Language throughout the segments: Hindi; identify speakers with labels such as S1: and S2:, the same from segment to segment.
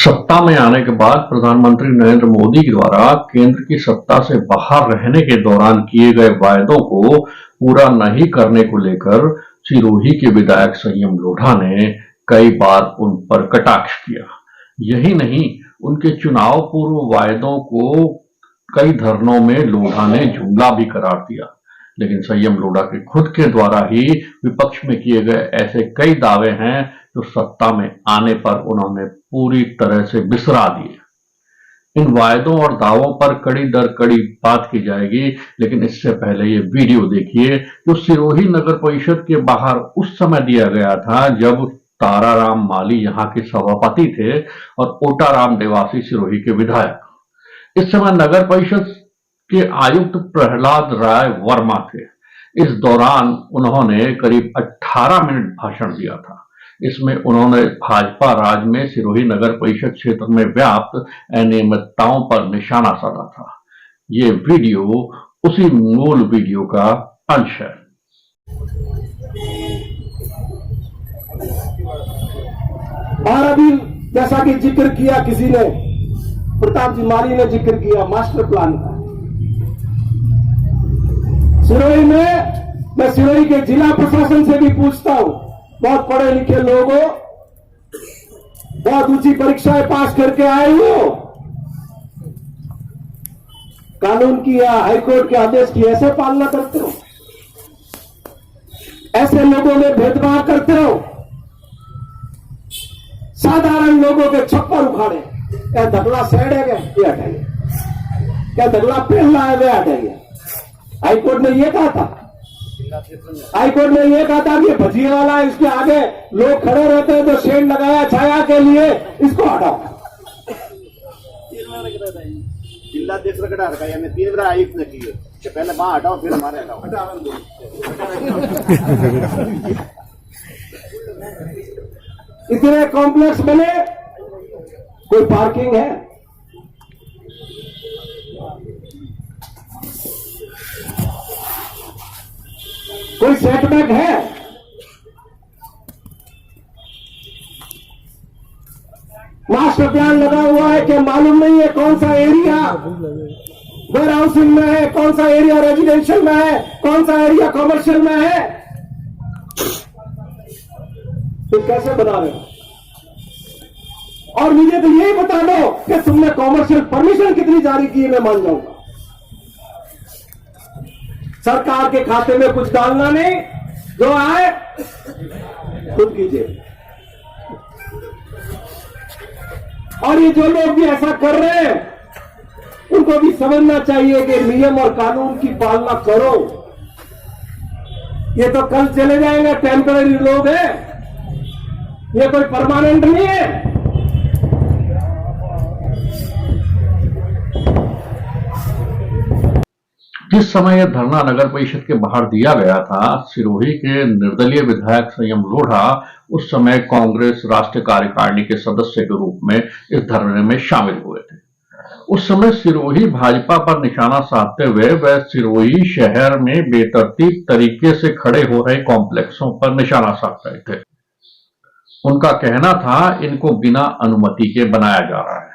S1: सत्ता में आने के बाद प्रधानमंत्री नरेंद्र मोदी द्वारा केंद्र की सत्ता से बाहर रहने के दौरान किए गए वायदों को पूरा नहीं करने को लेकर सिरोही के विधायक संयम लोढ़ा ने कई बार उन पर कटाक्ष किया। यही नहीं, उनके चुनाव पूर्व वायदों को कई धरनों में लोढ़ा ने जुमला भी करार दिया। लेकिन संयम लोढ़ा के खुद के द्वारा ही विपक्ष में किए गए ऐसे कई दावे हैं जो सत्ता में आने पर उन्होंने पूरी तरह से बिसरा दिए। इन वायदों और दावों पर कड़ी दर कड़ी बात की जाएगी, लेकिन इससे पहले ये वीडियो देखिए जो सिरोही नगर परिषद के बाहर उस समय दिया गया था जब ताराराम माली यहाँ के सभापति थे और ओटाराम देवासी सिरोही के विधायक। इस समय नगर परिषद के आयुक्त प्रहलाद राय वर्मा थे। इस दौरान उन्होंने करीब 18 मिनट भाषण दिया था। इसमें उन्होंने भाजपा राज में सिरोही नगर परिषद क्षेत्र में व्याप्त अनियमितताओं पर निशाना साधा था। ये वीडियो उसी मूल वीडियो का अंश है।
S2: और अभी जैसा कि जिक्र किया किसी ने, प्रताप जी माली ने जिक्र किया मास्टर प्लान का। सिरोही में मैं सिरोही के जिला प्रशासन से भी पूछता हूं, बहुत पढ़े लिखे लोग हो, बहुत ऊंची परीक्षाएं पास करके आए हो, कानून की या हाईकोर्ट के आदेश की ऐसे पालना करते हो, ऐसे लोगों में भेदभाव करते हो, साधारण लोगों के छप्पर उखाड़े, क्या धगला सेड है क्या, ये हटाइए, क्या धगला पहनना है वे हटाइए। हाईकोर्ट ने ये कहा था, हाईकोर्ट ने ये कहा था कि भजिए वाला है, इसके आगे लोग खड़े रहते हैं तो शेड लगाया छाया के लिए, इसको हटाओ।
S3: जिला देश कटा रखा है, 3 बार आयुक्त ने किए, पहले वहां हटाओ फिर हमारे हटाओ।
S2: इतने कॉम्प्लेक्स बने, कोई पार्किंग है? कोई सेटबैक है? मास्टर प्लान लगा हुआ है कि मालूम नहीं है कौन सा एरिया वेयर हाउसिंग में है, कौन सा एरिया रेजिडेंशियल में है, कौन सा एरिया कमर्शियल में है। तो कैसे बना रहे हो? और मुझे तो यही बता दो कि तुमने कॉमर्शियल परमिशन कितनी जारी की है, मैं मान जाऊंगा। सरकार के खाते में कुछ डालना नहीं, जो आए खुद कीजिए। और ये जो लोग भी ऐसा कर रहे हैं उनको भी समझना चाहिए कि नियम और कानून की पालना करो। ये तो कल चले जाएंगे, टेम्पररी लोग हैं, ये कोई परमानेंट नहीं है।
S1: जिस समय यह धरना नगर परिषद के बाहर दिया गया था, सिरोही के निर्दलीय विधायक संयम लोढ़ा उस समय कांग्रेस राष्ट्रीय कार्यकारिणी के सदस्य के रूप में इस धरने में शामिल हुए थे। उस समय सिरोही भाजपा पर निशाना साधते हुए वह सिरोही शहर में बेतरतीब तरीके से खड़े हो रहे कॉम्प्लेक्सों पर निशाना साध रहे थे। उनका कहना था इनको बिना अनुमति के बनाया जा रहा है।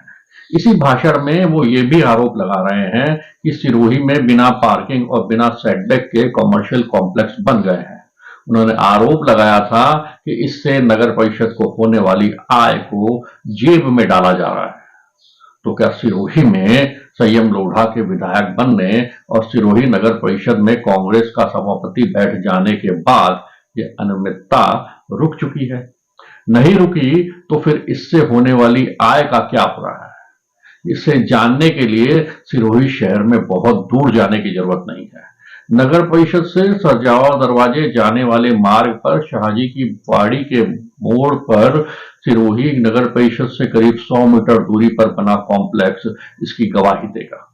S1: इसी भाषण में वो ये भी आरोप लगा रहे हैं कि सिरोही में बिना पार्किंग और बिना सेटबैक के कमर्शियल कॉम्प्लेक्स बन गए हैं। उन्होंने आरोप लगाया था कि इससे नगर परिषद को होने वाली आय को जेब में डाला जा रहा है। तो क्या सिरोही में संयम लोढ़ा के विधायक बनने और सिरोही नगर परिषद में कांग्रेस का सभापति बैठ जाने के बाद ये अनियमितता रुक चुकी है? नहीं रुकी तो फिर इससे होने वाली आय का क्या हो रहा है? इसे जानने के लिए सिरोही शहर में बहुत दूर जाने की जरूरत नहीं है। नगर परिषद से सरजावा दरवाजे जाने वाले मार्ग पर शाहजी की बाड़ी के मोड़ पर सिरोही नगर परिषद से करीब 100 मीटर दूरी पर बना कॉम्प्लेक्स इसकी गवाही देगा।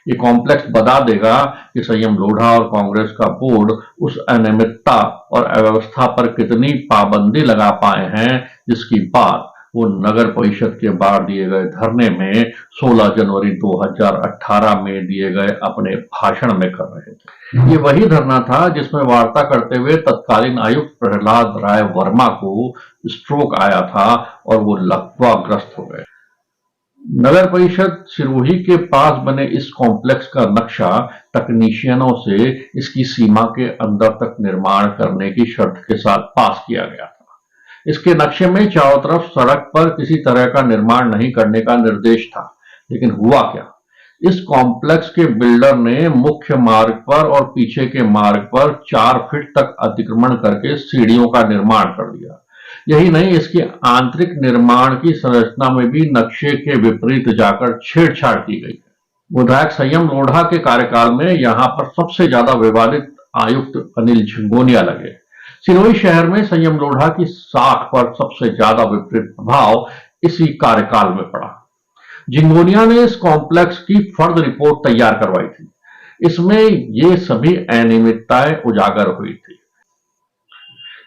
S1: ये कॉम्प्लेक्स बता देगा कि संयम लोढ़ा और कांग्रेस का बोर्ड उस अनियमितता और अव्यवस्था पर कितनी पाबंदी लगा पाए हैं, जिसकी बात वो नगर परिषद के बाहर दिए गए धरने में 16 जनवरी 2018 में दिए गए अपने भाषण में कर रहे थे। ये वही धरना था जिसमें वार्ता करते हुए तत्कालीन आयुक्त प्रहलाद राय वर्मा को स्ट्रोक आया था और वो लकवाग्रस्त हो गए। नगर परिषद सिरोही के पास बने इस कॉम्प्लेक्स का नक्शा तकनीशियनों से इसकी सीमा के अंदर तक निर्माण करने की शर्त के साथ पास किया गया था। इसके नक्शे में चारों तरफ सड़क पर किसी तरह का निर्माण नहीं करने का निर्देश था, लेकिन हुआ क्या? इस कॉम्प्लेक्स के बिल्डर ने मुख्य मार्ग पर और पीछे के मार्ग पर 4 फीट तक अतिक्रमण करके सीढ़ियों का निर्माण कर दिया। यही नहीं, इसके आंतरिक निर्माण की संरचना में भी नक्शे के विपरीत जाकर छेड़छाड़ की गई है। विधायक संयम लोढ़ा के कार्यकाल में यहां पर सबसे ज्यादा विवादित आयुक्त अनिल झिंगोनिया लगे। सिरोही शहर में संयम लोढ़ा की साख पर सबसे ज्यादा विपरीत प्रभाव इसी कार्यकाल में पड़ा। झिंगोनिया ने इस कॉम्प्लेक्स की फर्द रिपोर्ट तैयार करवाई थी। इसमें ये सभी अनियमितताएं उजागर हुई थी।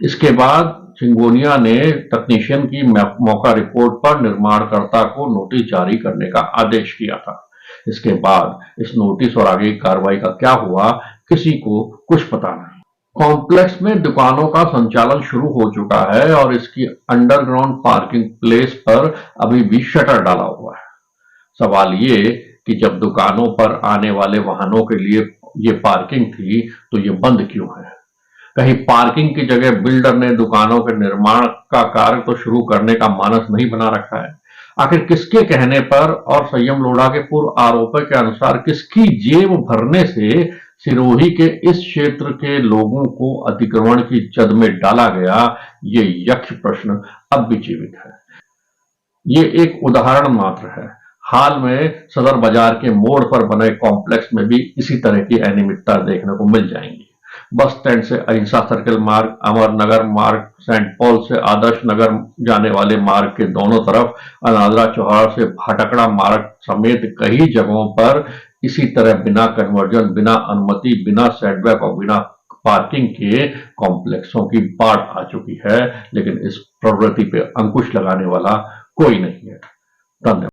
S1: इसके बाद झिंगोनिया ने तकनीशियन की मौका रिपोर्ट पर निर्माणकर्ता को नोटिस जारी करने का आदेश किया था। इसके बाद इस नोटिस और आगे की कार्रवाई का क्या हुआ, किसी को कुछ पता नहीं। कॉम्प्लेक्स में दुकानों का संचालन शुरू हो चुका है और इसकी अंडरग्राउंड पार्किंग प्लेस पर अभी भी शटर डाला हुआ है। सवाल ये कि जब दुकानों पर आने वाले वाहनों के लिए ये पार्किंग थी तो ये बंद क्यों है? कहीं पार्किंग की जगह बिल्डर ने दुकानों के निर्माण का कार्य तो शुरू करने का मानस नहीं बना रखा है? आखिर किसके कहने पर और संयम लोढ़ा के पूर्व आरोपों के अनुसार किसकी जेब भरने से सिरोही के इस क्षेत्र के लोगों को अतिक्रमण की जद में डाला गया, ये यक्ष प्रश्न अब भी जीवित है। ये एक उदाहरण मात्र है। हाल में सदर बाजार के मोड़ पर बने कॉम्प्लेक्स में भी इसी तरह की अनियमितता देखने को मिल जाएंगी। बस स्टैंड से अहिंसा सर्किल मार्ग, अमरनगर मार्ग, सेंट पॉल से आदर्श नगर जाने वाले मार्ग के दोनों तरफ, अनादरा चौहान से भाटकड़ा मार्ग समेत कई जगहों पर इसी तरह बिना कन्वर्जन, बिना अनुमति, बिना सेटबैक और बिना पार्किंग के कॉम्प्लेक्सों की बाढ़ आ चुकी है, लेकिन इस प्रवृत्ति पे अंकुश लगाने वाला कोई नहीं है। धन्यवाद।